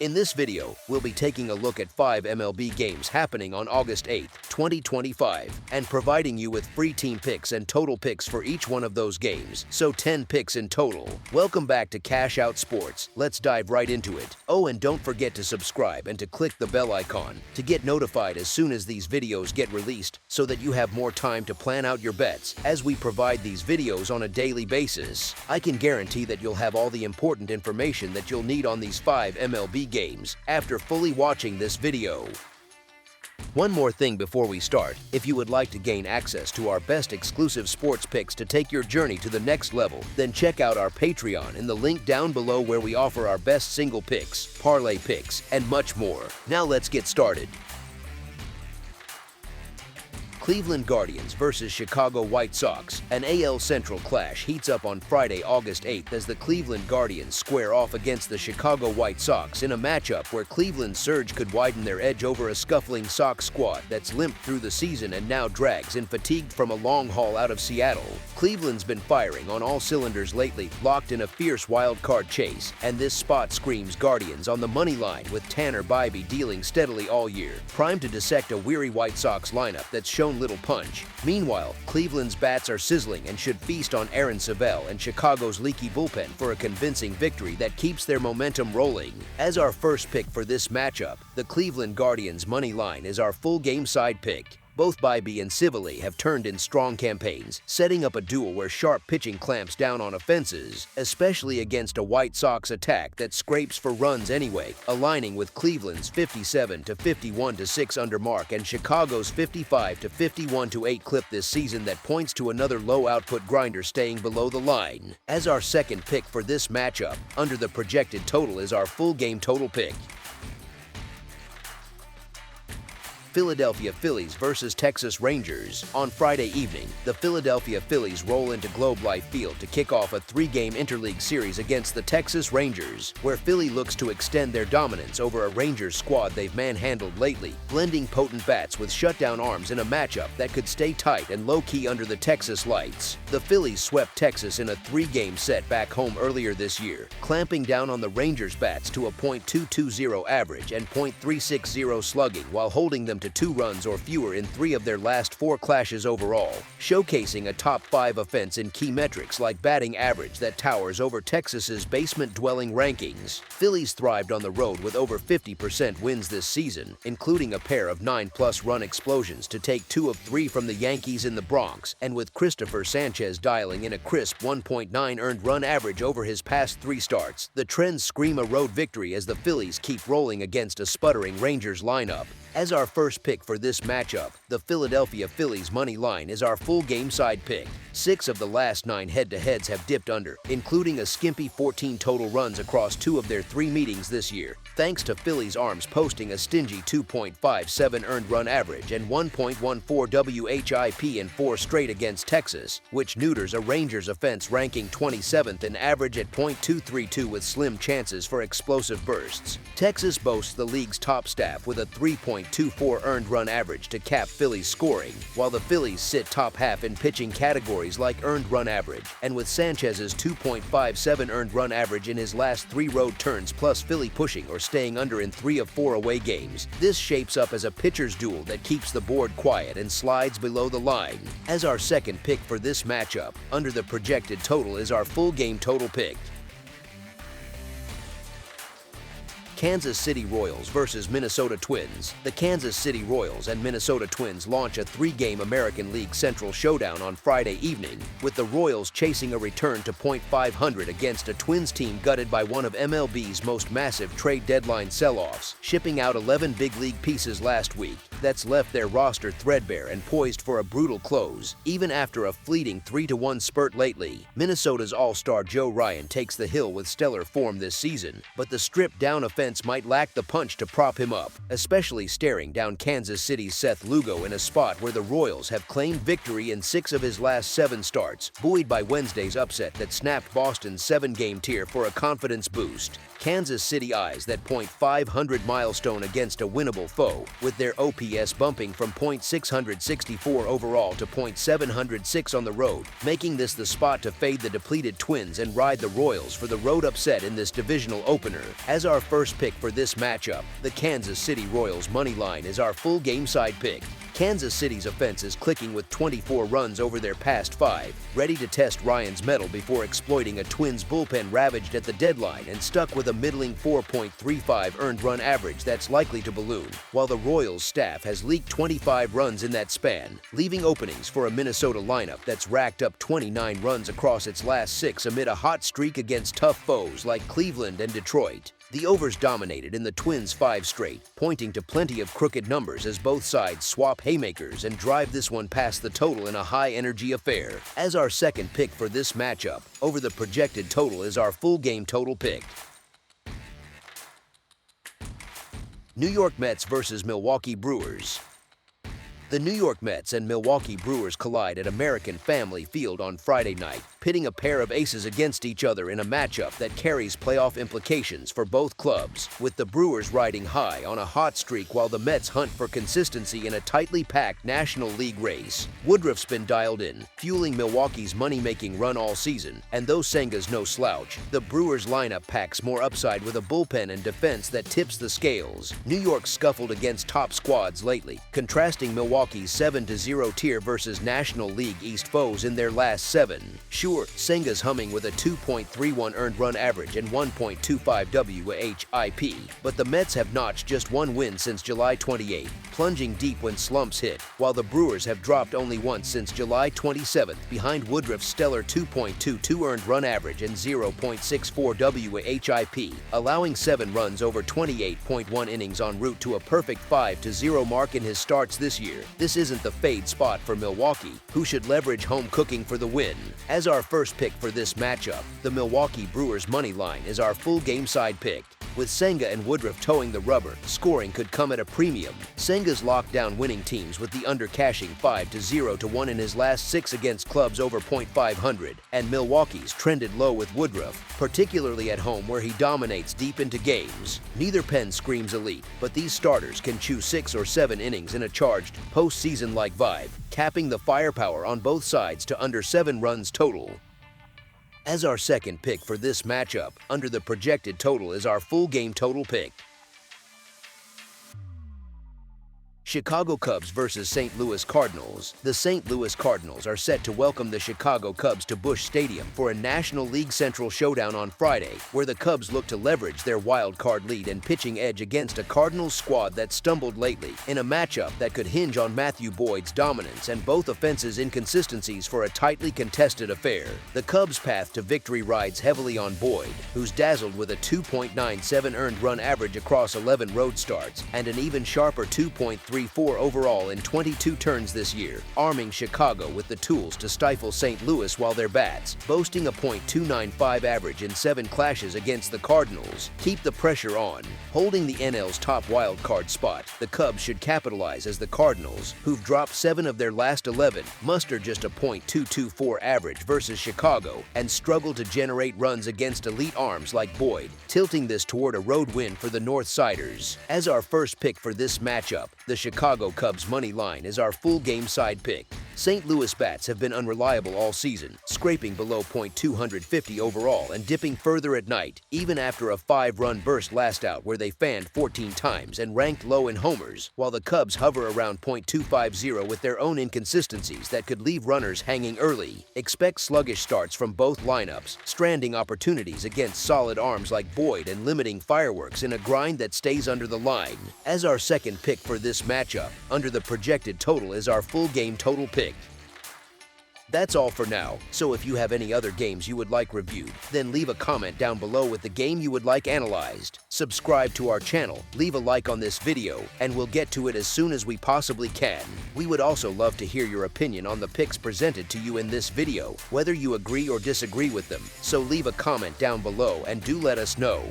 In this video, we'll be taking a look at 5 MLB games happening on August 8, 2025, and providing you with free team picks and total picks for each one of those games, so 10 picks in total. Welcome back to Cash Out Sports. Let's dive right into it. Oh, and don't forget to subscribe and to click the bell icon to get notified as soon as these videos get released so that you have more time to plan out your bets as we provide these videos on a daily basis. I can guarantee that you'll have all the important information that you'll need on these 5 MLB games after fully watching this video. One more thing before we start, if you would like to gain access to our best exclusive sports picks to take your journey to the next level, then check out our Patreon in the link down below where we offer our best single picks, parlay picks, and much more. Now let's get started. Cleveland Guardians versus Chicago White Sox. An AL Central clash heats up on Friday, August 8th as the Cleveland Guardians square off against the Chicago White Sox in a matchup where Cleveland's surge could widen their edge over a scuffling Sox squad that's limped through the season and now drags and fatigued from a long haul out of Seattle. Cleveland's been firing on all cylinders lately, locked in a fierce wild card chase, and this spot screams Guardians on the money line with Tanner Bybee dealing steadily all year, primed to dissect a weary White Sox lineup that's shown little punch. Meanwhile, Cleveland's bats are sizzling and should feast on Aaron Savelle and Chicago's leaky bullpen for a convincing victory that keeps their momentum rolling. As our first pick for this matchup, the Cleveland Guardians money line is our full game side pick. Both Bybee and Savelle have turned in strong campaigns, setting up a duel where sharp pitching clamps down on offenses, especially against a White Sox attack that scrapes for runs anyway, aligning with Cleveland's 57 to 51 to 6 under mark and Chicago's 55 to 51 to 8 clip this season that points to another low-output grinder staying below the line. As our second pick for this matchup, under the projected total is our full game total pick. Philadelphia Phillies versus Texas Rangers. On Friday evening, the Philadelphia Phillies roll into Globe Life Field to kick off a 3-game interleague series against the Texas Rangers, where Philly looks to extend their dominance over a Rangers squad they've manhandled lately, blending potent bats with shutdown arms in a matchup that could stay tight and low-key under the Texas lights. The Phillies swept Texas in a 3-game set back home earlier this year, clamping down on the Rangers bats to a .220 average and .360 slugging while holding them to 2 runs or fewer in 3 of their last 4 clashes overall, showcasing a top 5 offense in key metrics like batting average that towers over Texas's basement-dwelling rankings. Phillies thrived on the road with over 50% wins this season, including a pair of 9+ run explosions to take 2 of 3 from the Yankees in the Bronx, and with Christopher Sanchez dialing in a crisp 1.9 earned run average over his past 3 starts. The trends scream a road victory as the Phillies keep rolling against a sputtering Rangers lineup. As our first pick for this matchup, the Philadelphia Phillies money line is our full game side pick. 6 of the last 9 head-to-heads have dipped under, including a skimpy 14 total runs across 2 of their 3 meetings this year, thanks to Phillies arms posting a stingy 2.57 earned run average and 1.14 WHIP in 4 straight against Texas, which neuters a Rangers offense ranking 27th in average at .232 with slim chances for explosive bursts. Texas boasts the league's top staff with a 3.24 earned run average to cap Phillies scoring, while the Phillies sit top half in pitching categories like earned run average, and with Sanchez's 2.57 earned run average in his last 3 road turns plus Philly pushing or staying under in 3 of 4 away games, this shapes up as a pitcher's duel that keeps the board quiet and slides below the line. As our second pick for this matchup, under the projected total is our full game total pick. Kansas City Royals versus Minnesota Twins. The Kansas City Royals and Minnesota Twins launch a 3-game American League Central showdown on Friday evening, with the Royals chasing a return to .500 against a Twins team gutted by one of MLB's most massive trade deadline sell-offs, shipping out 11 big league pieces last week. That's left their roster threadbare and poised for a brutal close, even after a fleeting 3-1 spurt lately. Minnesota's all-star Joe Ryan takes the hill with stellar form this season, but the stripped-down offense might lack the punch to prop him up, especially staring down Kansas City's Seth Lugo in a spot where the Royals have claimed victory in 6 of his last 7 starts, buoyed by Wednesday's upset that snapped Boston's 7-game tier for a confidence boost. Kansas City eyes that .500 milestone against a winnable foe, with their OPS OPS bumping from .664 overall to .706 on the road, making this the spot to fade the depleted Twins and ride the Royals for the road upset in this divisional opener. As our first pick for this matchup, the Kansas City Royals money line is our full game side pick. Kansas City's offense is clicking with 24 runs over their past 5, ready to test Ryan's mettle before exploiting a Twins bullpen ravaged at the deadline and stuck with a middling 4.35 earned run average that's likely to balloon, while the Royals staff has leaked 25 runs in that span, leaving openings for a Minnesota lineup that's racked up 29 runs across its last 6 amid a hot streak against tough foes like Cleveland and Detroit. The overs dominated in the Twins' 5 straight, pointing to plenty of crooked numbers as both sides swap haymakers and drive this one past the total in a high-energy affair. As our second pick for this matchup, over the projected total is our full game total pick. New York Mets versus Milwaukee Brewers. The New York Mets and Milwaukee Brewers collide at American Family Field on Friday night, pitting a pair of aces against each other in a matchup that carries playoff implications for both clubs, with the Brewers riding high on a hot streak while the Mets hunt for consistency in a tightly packed National League race. Woodruff's been dialed in, fueling Milwaukee's money-making run all season, and though Senga's no slouch, the Brewers lineup packs more upside with a bullpen and defense that tips the scales. New York scuffled against top squads lately, contrasting Milwaukee's 7-0 tier versus National League East foes in their last 7. Sure, Senga's humming with a 2.31 earned run average and 1.25 WHIP, but the Mets have notched just 1 win since July 28, plunging deep when slumps hit, while the Brewers have dropped only once since July 27th behind Woodruff's stellar 2.22 earned run average and 0.64 WHIP, allowing 7 runs over 28.1 innings en route to a perfect 5-0 mark in his starts this year. This isn't the fade spot for Milwaukee, who should leverage home cooking for the win. As our first pick for this matchup, the Milwaukee Brewers money line is our full game side pick. With Senga and Woodruff towing the rubber, scoring could come at a premium. Senga's locked down winning teams with the under cashing 5-0 to 1 in his last 6 against clubs over .500, and Milwaukee's trended low with Woodruff, particularly at home where he dominates deep into games. Neither pen screams elite, but these starters can chew 6 or 7 innings in a charged, postseason-like vibe, capping the firepower on both sides to under 7 runs total. As our second pick for this matchup, under the projected total is our full game total pick. Chicago Cubs versus St. Louis Cardinals. The St. Louis Cardinals are set to welcome the Chicago Cubs to Busch Stadium for a National League Central showdown on Friday, where the Cubs look to leverage their wild card lead and pitching edge against a Cardinals squad that stumbled lately, in a matchup that could hinge on Matthew Boyd's dominance and both offenses' inconsistencies for a tightly contested affair. The Cubs' path to victory rides heavily on Boyd, who's dazzled with a 2.97 earned run average across 11 road starts and an even sharper 2.34 overall in 22 turns this year, arming Chicago with the tools to stifle St. Louis while their bats, boasting a .295 average in 7 clashes against the Cardinals, keep the pressure on. Holding the NL's top wild card spot, the Cubs should capitalize as the Cardinals, who've dropped 7 of their last 11, muster just a .224 average versus Chicago and struggle to generate runs against elite arms like Boyd, tilting this toward a road win for the Northsiders. As our first pick for this matchup, the Chicago Cubs money line is our full game side pick. St. Louis bats have been unreliable all season, scraping below .250 overall and dipping further at night, even after a 5-run burst last out where they fanned 14 times and ranked low in homers, while the Cubs hover around .250 with their own inconsistencies that could leave runners hanging early. Expect sluggish starts from both lineups, stranding opportunities against solid arms like Boyd and limiting fireworks in a grind that stays under the line. As our second pick for this matchup, under the projected total is our full game total pick. That's all for now, so if you have any other games you would like reviewed, then leave a comment down below with the game you would like analyzed. Subscribe to our channel, leave a like on this video, and we'll get to it as soon as we possibly can. We would also love to hear your opinion on the picks presented to you in this video, whether you agree or disagree with them, so leave a comment down below and do let us know.